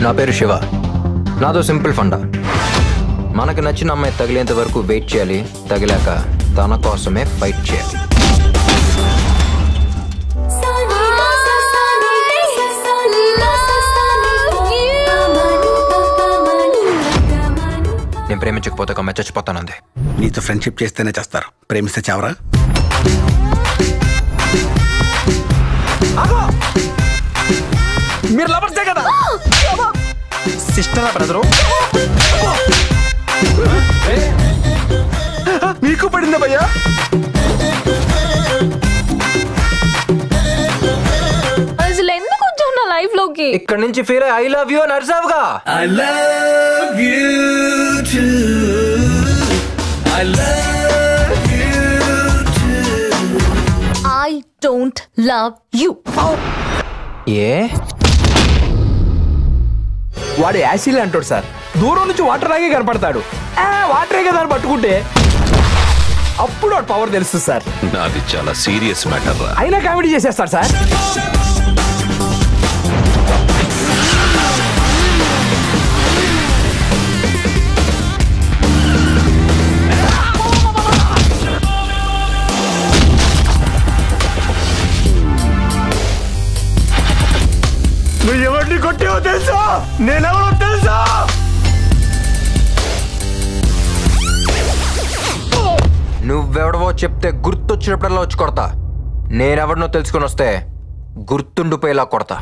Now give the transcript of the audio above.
నా పేరు శివ. నాదో సింపుల్ ఫండా. మనకు నచ్చిన అమ్మాయి తగిలేంత వరకు వెయిట్ చేయాలి. తగిలాక తన కోసమే ఫైట్ చేయాలి. నేను ప్రేమించకపోతే ఒక అమ్మాయి చచ్చిపోతానంది. నీతో ఫ్రెండ్షిప్ చేస్తేనే చేస్తారు, ప్రేమిస్తే చావరా? మీరు లవర్సే కదా? సిస్టరా బ్రదరు? మీకు పడిందా భయ్యా? అసలు ఎందుకు వచ్చావు నా లైఫ్ లోకి? ఇక్కడ నుంచి ఫీల్ ఐ లవ్ యూ అని అరిసావుగా. I love you too. I love you too. I don't love you. ఏ వాడు యాసిల్ అంటాడు సార్. దూరం నుంచి వాటర్ లాగే కనపడతాడు. వాటరే కదా అని పట్టుకుంటే అప్పుడు వాడు పవర్ తెలుస్తుంది సార్. నాది చాలా సీరియస్ మ్యాటర్ రా. అయినా కామెడీ చేసేస్తాడు సార్. నువ్వు ఎవరిని కొట్టేవో తెలుసా? నేనెవరో తెలుసా? నువ్వెవడవో చెప్తే గుర్తొచ్చినప్పుడల్లా వచ్చి కొడతా. నేనెవడనో తెలుసుకొని వస్తే గుర్తుండిపోయేలా కొడతా.